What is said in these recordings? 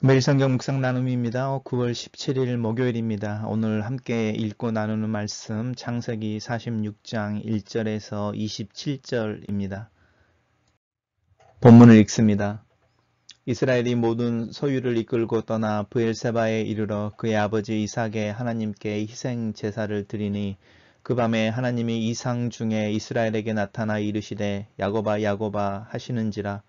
매일 성경 묵상 나눔입니다. 9월 17일 목요일입니다. 오늘 함께 읽고 나누는 말씀 창세기 46장 1절에서 27절입니다. 본문을 읽습니다. 이스라엘이 모든 소유를 이끌고 떠나 브엘세바에 이르러 그의 아버지 이삭의 하나님께 희생 제사를 드리니 그 밤에 하나님이 이상 중에 이스라엘에게 나타나 이르시되 야곱아 야곱아 하시는지라.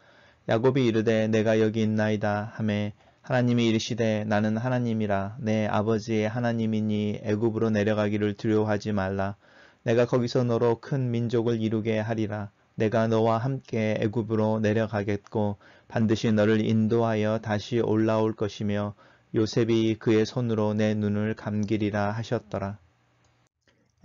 야곱이 이르되 내가 여기 있나이다 하매 하나님이 이르시되 나는 하나님이라 내 아버지의 하나님이니 애굽으로 내려가기를 두려워하지 말라. 내가 거기서 너로 큰 민족을 이루게 하리라. 내가 너와 함께 애굽으로 내려가겠고 반드시 너를 인도하여 다시 올라올 것이며 요셉이 그의 손으로 내 눈을 감기리라 하셨더라.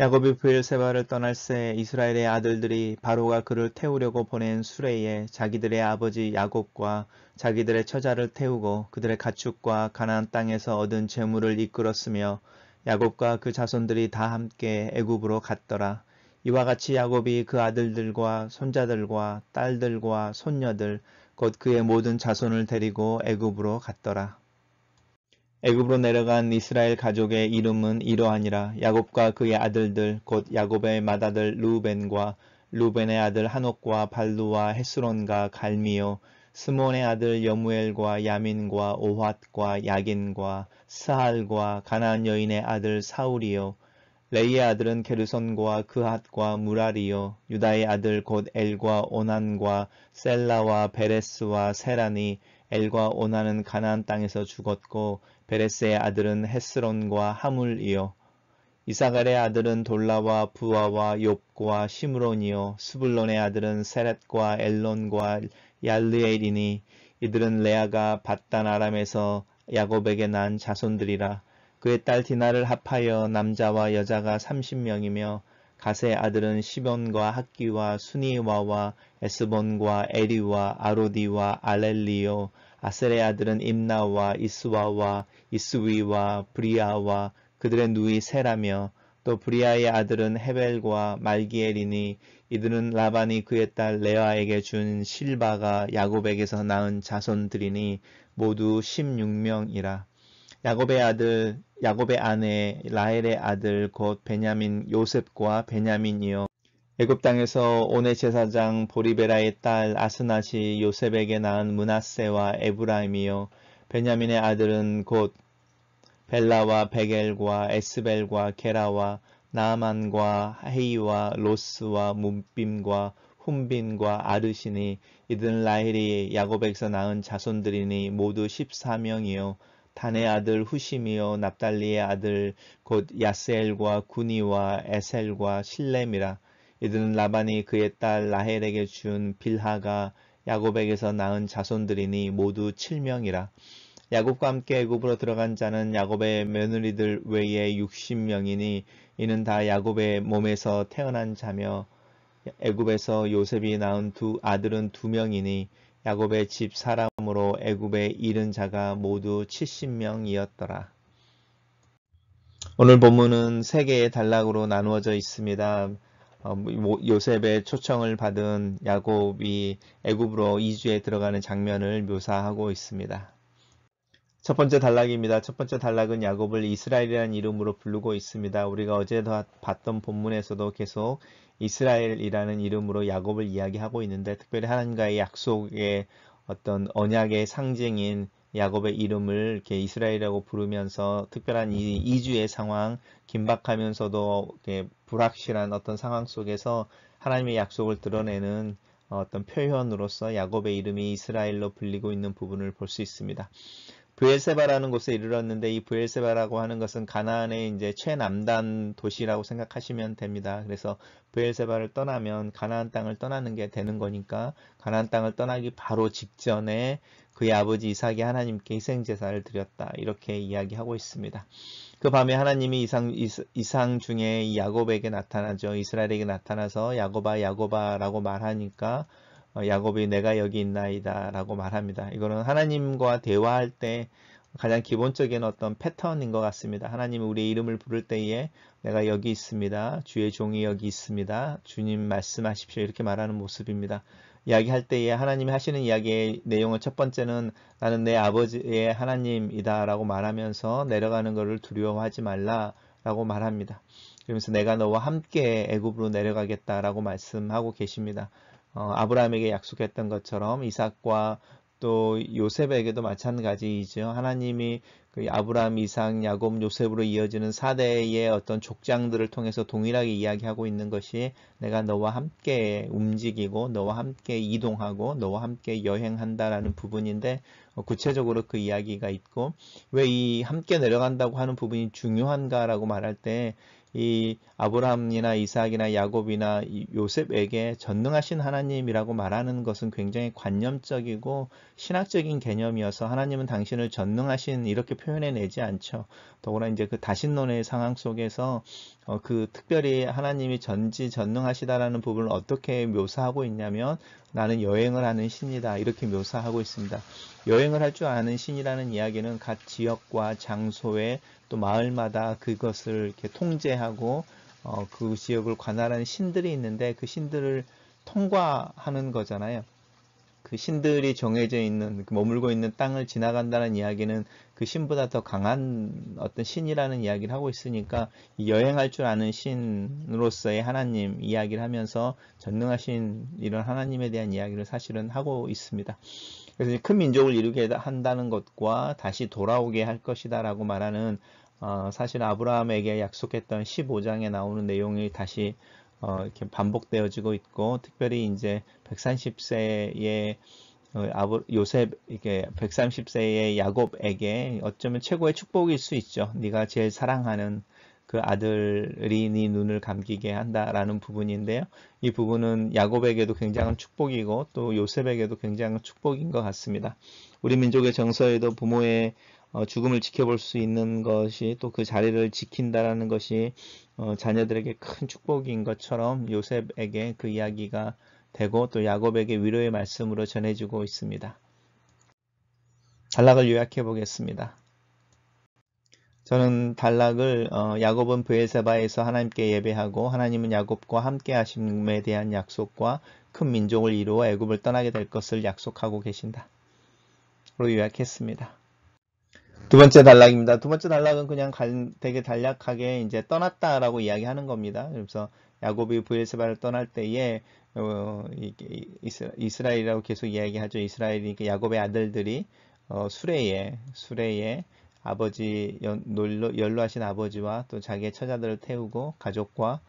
야곱이 브엘세바를 떠날새 이스라엘의 아들들이 바로가 그를 태우려고 보낸 수레에 자기들의 아버지 야곱과 자기들의 처자를 태우고 그들의 가축과 가나안 땅에서 얻은 재물을 이끌었으며 야곱과 그 자손들이 다 함께 애굽으로 갔더라. 이와 같이 야곱이 그 아들들과 손자들과 딸들과 손녀들 곧 그의 모든 자손을 데리고 애굽으로 갔더라. 애굽으로 내려간 이스라엘 가족의 이름은 이러하니라. 야곱과 그의 아들들 곧 야곱의 맏아들 르우벤과 르우벤의 아들 한옥과 발루와 헤스론과 갈미요 스몬의 아들 여무엘과 야민과 오핫과 야긴과 스할과 가나안 여인의 아들 사울이요 레이의 아들은 게르손과 그핫과 무라리요 유다의 아들 곧 엘과 오난과 셀라와 베레스와 세라니 엘과 오난은 가나안 땅에서 죽었고 베레스의 아들은 헤스론과 하물이요 이사갈의 아들은 돌라와 부아와 욥과 시므론이요 스불론의 아들은 세렛과 엘론과 얄르엘이니 이들은 레아가 밧단 아람에서 야곱에게 난 자손들이라. 그의 딸 디나를 합하여 남자와 여자가 30명이며 가세의 아들은 시본과 학기와 수니와와 에스본과 에리와 아로디와 알렐리요 아셀의 아들은 임나와 이스와와 이스위와 브리아와 그들의 누이 세라며 또 브리아의 아들은 헤벨과 말기엘이니 이들은 라반이 그의 딸 레아에게 준 실바가 야곱에게서 낳은 자손들이니 모두 16명이라. 야곱의 아내 라헬의 아들 곧 베냐민 요셉과 베냐민이요 애굽 땅에서 온의 제사장 보리베라의 딸 아스낫이 요셉에게 낳은 므낫세와 에브라임이요 베냐민의 아들은 곧 벨라와 베겔과 에스벨과 게라와 나아만과 헤이와 로스와 문빔과 훈빈과 아르시니 이들은 라헬이 야곱에게서 낳은 자손들이니 모두 14명이요 단의 아들 후심이요 납달리의 아들 곧 야스엘과 구니와 에셀과 실렘이라. 이들은 라반이 그의 딸 라헬에게 준 빌하가 야곱에게서 낳은 자손들이니 모두 7명이라. 야곱과 함께 애굽으로 들어간 자는 야곱의 며느리들 외에 60명이니 이는 다 야곱의 몸에서 태어난 자며 애굽에서 요셉이 낳은 두 아들은 2명이니 야곱의 집 사람으로 애굽에 이른 자가 모두 70명이었더라. 오늘 본문은 3개의 단락으로 나누어져 있습니다. 요셉의 초청을 받은 야곱이 애굽으로 이주에 들어가는 장면을 묘사하고 있습니다. 첫 번째 단락입니다. 첫 번째 단락은 야곱을 이스라엘이라는 이름으로 부르고 있습니다. 우리가 어제 봤던 본문에서도 계속 이스라엘이라는 이름으로 야곱을 이야기하고 있는데 특별히 하나님과의 약속의 어떤 언약의 상징인 야곱의 이름을 이렇게 이스라엘이라고 부르면서 특별한 이 이주의 상황, 긴박하면서도 이렇게 불확실한 어떤 상황 속에서 하나님의 약속을 드러내는 어떤 표현으로서 야곱의 이름이 이스라엘로 불리고 있는 부분을 볼 수 있습니다. 브엘세바라는 곳에 이르렀는데 이 브엘세바라고 하는 것은 가나안의 이제 최남단 도시라고 생각하시면 됩니다. 그래서 브엘세바를 떠나면 가나안 땅을 떠나는 게 되는 거니까 가나안 땅을 떠나기 바로 직전에 그의 아버지 이삭이 하나님께 희생제사를 드렸다. 이렇게 이야기하고 있습니다. 그 밤에 하나님이 이상 중에 이 야곱에게 나타나죠. 이스라엘에게 나타나서 야곱아 야곱아 라고 말하니까 야곱이 내가 여기 있나이다 라고 말합니다. 이거는 하나님과 대화할 때 가장 기본적인 어떤 패턴인 것 같습니다. 하나님이 우리의 이름을 부를 때에 내가 여기 있습니다. 주의 종이 여기 있습니다. 주님 말씀하십시오. 이렇게 말하는 모습입니다. 이야기할 때에 하나님이 하시는 이야기의 내용은 첫 번째는 나는 내 아버지의 하나님이다 라고 말하면서 내려가는 것을 두려워하지 말라 라고 말합니다. 그러면서 내가 너와 함께 애굽으로 내려가겠다라고 말씀하고 계십니다. 아브라함에게 약속했던 것처럼 이삭과 또 요셉에게도 마찬가지이죠. 하나님이 그 아브라함, 이삭, 야곱, 요셉으로 이어지는 4대의 어떤 족장들을 통해서 동일하게 이야기하고 있는 것이 내가 너와 함께 움직이고 너와 함께 이동하고 너와 함께 여행한다라는 부분인데 구체적으로 그 이야기가 있고 왜 이 함께 내려간다고 하는 부분이 중요한가라고 말할 때 이 아브라함이나 이삭이나 야곱이나 요셉에게 전능하신 하나님이라고 말하는 것은 굉장히 관념적이고 신학적인 개념이어서 하나님은 당신을 전능하신 이렇게 표현해내지 않죠. 더구나 이제 그 다신론의 상황 속에서 그 특별히 하나님이 전지전능하시다라는 부분을 어떻게 묘사하고 있냐면 나는 여행을 하는 신이다 이렇게 묘사하고 있습니다. 여행을 할 줄 아는 신이라는 이야기는 각 지역과 장소에 또 마을마다 그것을 이렇게 통제하고 그 지역을 관할하는 신들이 있는데 그 신들을 통과하는 거잖아요. 그 신들이 정해져 있는 머물고 있는 땅을 지나간다는 이야기는 그 신보다 더 강한 어떤 신이라는 이야기를 하고 있으니까 여행할 줄 아는 신으로서의 하나님 이야기를 하면서 전능하신 이런 하나님에 대한 이야기를 사실은 하고 있습니다. 그래서 큰 민족을 이루게 한다는 것과 다시 돌아오게 할 것이다 라고 말하는 사실 아브라함에게 약속했던 15장에 나오는 내용이 다시 이렇게 반복되어지고 있고 특별히 이제 130세의 요셉 이게 130세의 야곱에게 어쩌면 최고의 축복일 수 있죠. 네가 제일 사랑하는 그 아들이 네 눈을 감기게 한다라는 부분인데요. 이 부분은 야곱에게도 굉장한 축복이고 또 요셉에게도 굉장한 축복인 것 같습니다. 우리 민족의 정서에도 부모의 죽음을 지켜볼 수 있는 것이 또 그 자리를 지킨다라는 것이 자녀들에게 큰 축복인 것처럼 요셉에게 그 이야기가 되고 또 야곱에게 위로의 말씀으로 전해지고 있습니다. 단락을 요약해 보겠습니다. 저는 단락을 야곱은 브엘세바에서 하나님께 예배하고 하나님은 야곱과 함께 하심에 대한 약속과 큰 민족을 이루어 애굽을 떠나게 될 것을 약속하고 계신다. 로 요약했습니다. 두 번째 단락입니다. 두 번째 단락은 그냥 되게 간략하게 이제 떠났다라고 이야기하는 겁니다. 그래서 야곱이 브엘세바를 떠날 때에 이스라엘이라고 계속 이야기하죠. 이스라엘이 야곱의 아들들이 수레에 아버지 연로하신 아버지와 또 자기의 처자들을 태우고 가족과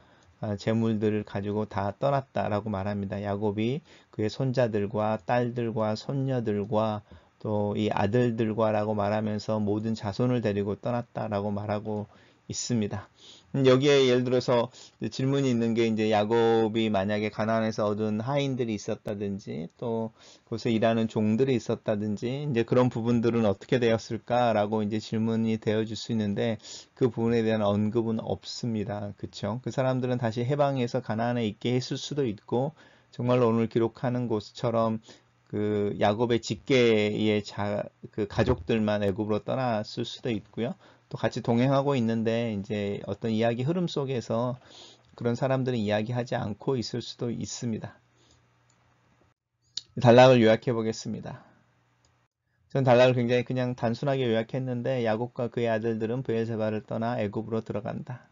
재물들을 가지고 다 떠났다라고 말합니다. 야곱이 그의 손자들과 딸들과 손녀들과 또 이 아들들과라고 말하면서 모든 자손을 데리고 떠났다라고 말하고 있습니다. 여기에 예를 들어서 질문이 있는 게 이제 야곱이 만약에 가나안에서 얻은 하인들이 있었다든지 또 거기서 일하는 종들이 있었다든지 이제 그런 부분들은 어떻게 되었을까라고 이제 질문이 되어질 수 있는데 그 부분에 대한 언급은 없습니다. 그렇죠? 그 사람들은 다시 해방해서 가나안에 있게 했을 수도 있고 정말로 오늘 기록하는 곳처럼 그 야곱의 직계의 그 가족들만 애굽으로 떠났을 수도 있고요. 또 같이 동행하고 있는데 이제 어떤 이야기 흐름 속에서 그런 사람들은 이야기하지 않고 있을 수도 있습니다. 단락을 요약해 보겠습니다. 전 단락을 굉장히 그냥 단순하게 요약했는데 야곱과 그의 아들들은 브엘세바를 떠나 애굽으로 들어간다.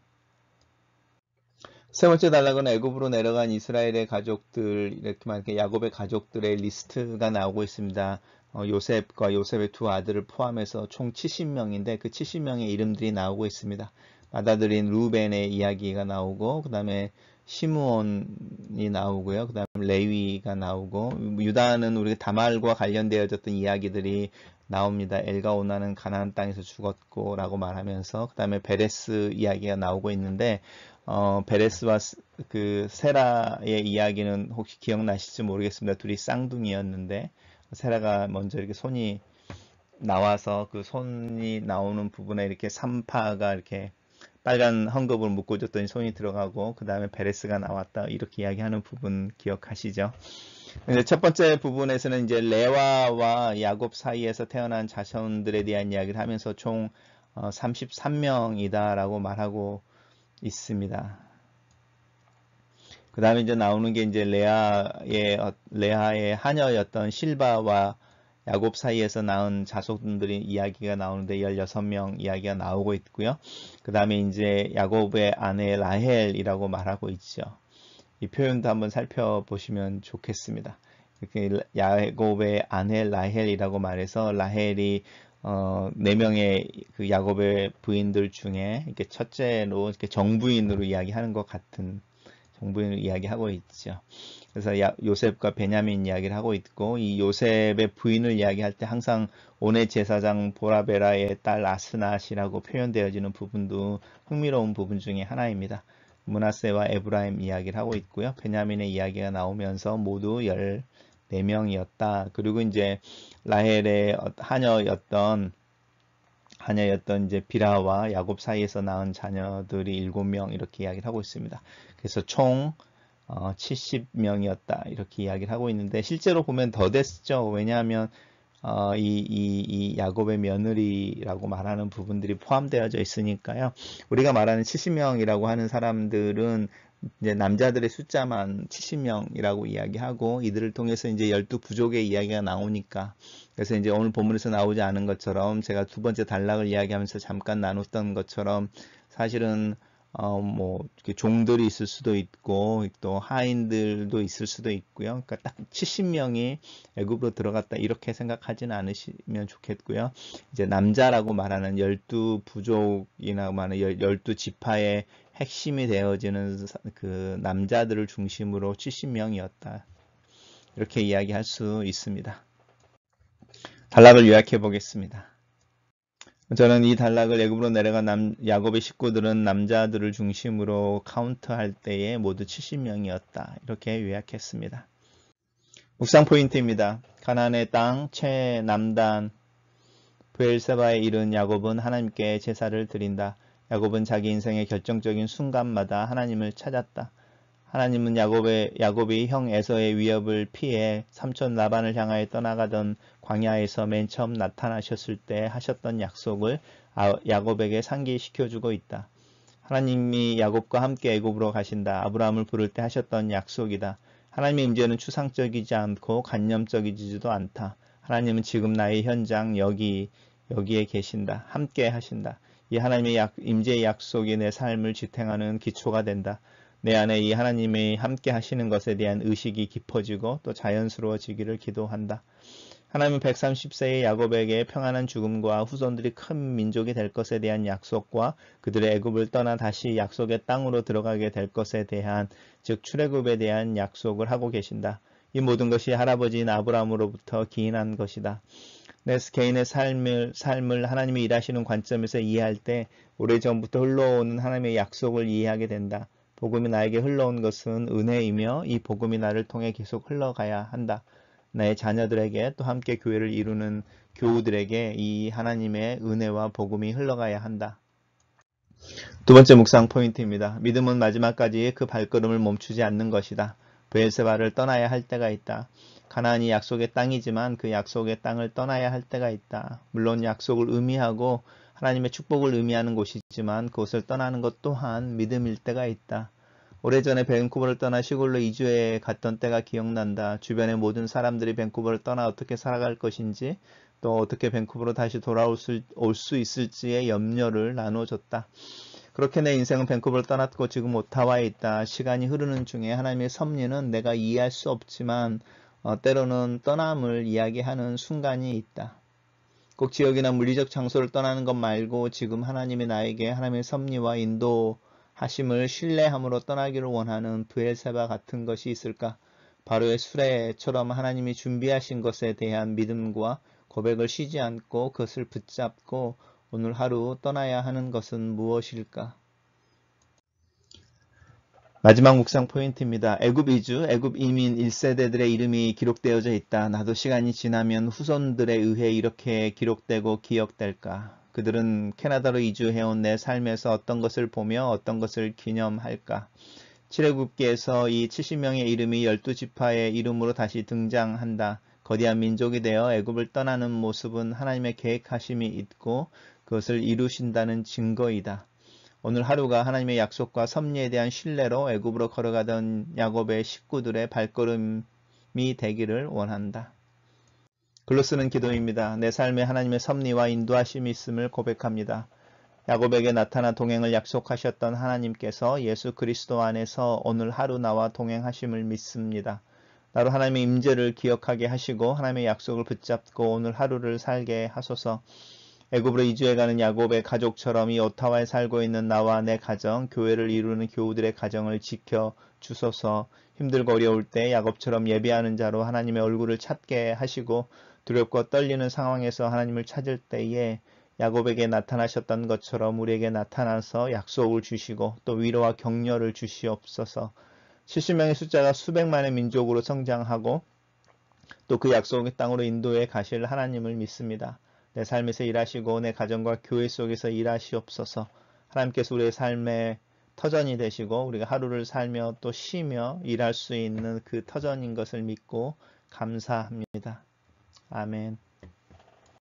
세 번째 단락은 애굽으로 내려간 이스라엘의 가족들 이렇게 말해 야곱의 가족들의 리스트가 나오고 있습니다. 요셉과 요셉의 두 아들을 포함해서 총 70명인데 그 70명의 이름들이 나오고 있습니다. 맏아들인 루벤의 이야기가 나오고 그 다음에 시므온이 나오고요. 그 다음에 레위가 나오고 유다는 우리 다말과 관련되어졌던 이야기들이 나옵니다. 엘가오나는 가나안 땅에서 죽었고 라고 말하면서 그 다음에 베레스 이야기가 나오고 있는데 베레스와 그 세라의 이야기는 혹시 기억나실지 모르겠습니다. 둘이 쌍둥이였는데 세라가 먼저 이렇게 손이 나와서 그 손이 나오는 부분에 이렇게 삼파가 이렇게 빨간 헝겊을 묶어줬더니 손이 들어가고 그 다음에 베레스가 나왔다 이렇게 이야기하는 부분 기억하시죠? 첫 번째 부분에서는 이제 레와와 야곱 사이에서 태어난 자손들에 대한 이야기를 하면서 총 33명이다라고 말하고 있습니다. 그 다음에 이제 나오는 게 이제 레아의 하녀였던 실바와 야곱 사이에서 낳은 자손들의 이야기가 나오는데 16명 이야기가 나오고 있고요. 그 다음에 이제 야곱의 아내 라헬이라고 말하고 있죠. 이 표현도 한번 살펴보시면 좋겠습니다. 이렇게 야곱의 아내 라헬이라고 말해서 라헬이 4명의 그 야곱의 부인들 중에 이렇게 첫째로 이렇게 정부인으로 이야기하는 것 같은 정부인을 이야기하고 있죠. 그래서 요셉과 베냐민 이야기를 하고 있고, 이 요셉의 부인을 이야기할 때 항상 온의 제사장 보라베라의 딸 아스낫이라고 표현되어지는 부분도 흥미로운 부분 중에 하나입니다. 므낫세와 에브라임 이야기를 하고 있고요. 베냐민의 이야기가 나오면서 모두 14명이었다. 그리고 이제 라헬의 하녀였던 이제 비라와 야곱 사이에서 낳은 자녀들이 7명 이렇게 이야기를 하고 있습니다. 그래서 총 70명이었다 이렇게 이야기를 하고 있는데 실제로 보면 더 됐죠. 왜냐하면 이 야곱의 며느리라고 말하는 부분들이 포함되어져 있으니까요. 우리가 말하는 70명이라고 하는 사람들은 이제 남자들의 숫자만 70명이라고 이야기하고 이들을 통해서 이제 12부족의 이야기가 나오니까 그래서 이제 오늘 본문에서 나오지 않은 것처럼 제가 두 번째 단락을 이야기하면서 잠깐 나눴던 것처럼 사실은 뭐 종들이 있을 수도 있고 또 하인들도 있을 수도 있고요. 그러니까 딱 70명이 애굽으로 들어갔다 이렇게 생각하지는 않으시면 좋겠고요. 이제 남자라고 말하는 12부족이나 말하는 12지파의 핵심이 되어지는 그 남자들을 중심으로 70명이었다. 이렇게 이야기할 수 있습니다. 단락을 요약해 보겠습니다. 저는 이 단락을 애굽으로 내려간 야곱의 식구들은 남자들을 중심으로 카운트할 때에 모두 70명이었다. 이렇게 요약했습니다. 묵상 포인트입니다. 가나안의 땅 최남단 브엘세바에 이른 야곱은 하나님께 제사를 드린다. 야곱은 자기 인생의 결정적인 순간마다 하나님을 찾았다. 하나님은 야곱이 형 에서의 위협을 피해 삼촌 라반을 향하여 떠나가던 광야에서 맨 처음 나타나셨을 때 하셨던 약속을 야곱에게 상기시켜주고 있다. 하나님이 야곱과 함께 애굽으로 가신다. 아브라함을 부를 때 하셨던 약속이다. 하나님의 임재는 추상적이지 않고 관념적이지도 않다. 하나님은 지금 나의 현장 여기에 계신다. 함께 하신다. 이 하나님의 임재의 약속이 내 삶을 지탱하는 기초가 된다. 내 안에 이 하나님이 함께 하시는 것에 대한 의식이 깊어지고 또 자연스러워지기를 기도한다. 하나님은 130세의 야곱에게 평안한 죽음과 후손들이 큰 민족이 될 것에 대한 약속과 그들의 애굽을 떠나 다시 약속의 땅으로 들어가게 될 것에 대한 즉 출애굽에 대한 약속을 하고 계신다. 이 모든 것이 할아버지인 아브라함으로부터 기인한 것이다. 내 개인의 삶을 하나님이 일하시는 관점에서 이해할 때 오래전부터 흘러오는 하나님의 약속을 이해하게 된다. 복음이 나에게 흘러온 것은 은혜이며 이 복음이 나를 통해 계속 흘러가야 한다. 나의 자녀들에게 또 함께 교회를 이루는 교우들에게 이 하나님의 은혜와 복음이 흘러가야 한다. 두 번째 묵상 포인트입니다. 믿음은 마지막까지 그 발걸음을 멈추지 않는 것이다. 브엘세바를 떠나야 할 때가 있다. 가나안이 약속의 땅이지만 그 약속의 땅을 떠나야 할 때가 있다. 물론 약속을 의미하고 하나님의 축복을 의미하는 곳이지만 그곳을 떠나는 것 또한 믿음일 때가 있다. 오래전에 밴쿠버를 떠나 시골로 이주해 갔던 때가 기억난다. 주변의 모든 사람들이 밴쿠버를 떠나 어떻게 살아갈 것인지 또 어떻게 밴쿠버로 다시 돌아올 수 있을지의 염려를 나눠줬다. 그렇게 내 인생은 밴쿠버를 떠났고 지금 오타와에 있다. 시간이 흐르는 중에 하나님의 섭리는 내가 이해할 수 없지만 때로는 떠남을 이야기하는 순간이 있다. 꼭 지역이나 물리적 장소를 떠나는 것 말고 지금 하나님이 나에게 하나님의 섭리와 인도하심을 신뢰함으로 떠나기를 원하는 브엘세바 같은 것이 있을까? 바로의 수레처럼 하나님이 준비하신 것에 대한 믿음과 고백을 쉬지 않고 그것을 붙잡고 오늘 하루 떠나야 하는 것은 무엇일까? 마지막 묵상 포인트입니다. 애굽 이주, 애굽 이민 1세대들의 이름이 기록되어져 있다. 나도 시간이 지나면 후손들에 의해 이렇게 기록되고 기억될까? 그들은 캐나다로 이주해온 내 삶에서 어떤 것을 보며 어떤 것을 기념할까? 출애굽기에서 이 70명의 이름이 12지파의 이름으로 다시 등장한다. 거대한 민족이 되어 애굽을 떠나는 모습은 하나님의 계획하심이 있고 그것을 이루신다는 증거이다. 오늘 하루가 하나님의 약속과 섭리에 대한 신뢰로 애굽으로 걸어가던 야곱의 식구들의 발걸음이 되기를 원한다. 글로 쓰는 기도입니다. 내 삶에 하나님의 섭리와 인도하심이 있음을 고백합니다. 야곱에게 나타나 동행을 약속하셨던 하나님께서 예수 그리스도 안에서 오늘 하루 나와 동행하심을 믿습니다. 나로 하나님의 임재를 기억하게 하시고 하나님의 약속을 붙잡고 오늘 하루를 살게 하소서. 애굽으로 이주해가는 야곱의 가족처럼 이 오타와에 살고 있는 나와 내 가정, 교회를 이루는 교우들의 가정을 지켜 주소서. 힘들고 어려울 때 야곱처럼 예배하는 자로 하나님의 얼굴을 찾게 하시고 두렵고 떨리는 상황에서 하나님을 찾을 때에 야곱에게 나타나셨던 것처럼 우리에게 나타나서 약속을 주시고 또 위로와 격려를 주시옵소서. 70명의 숫자가 수백만의 민족으로 성장하고 또 그 약속의 땅으로 인도해 가실 하나님을 믿습니다. 내 삶에서 일하시고 내 가정과 교회 속에서 일하시옵소서. 하나님께서 우리의 삶의 터전이 되시고 우리가 하루를 살며 또 쉬며 일할 수 있는 그 터전인 것을 믿고 감사합니다. 아멘.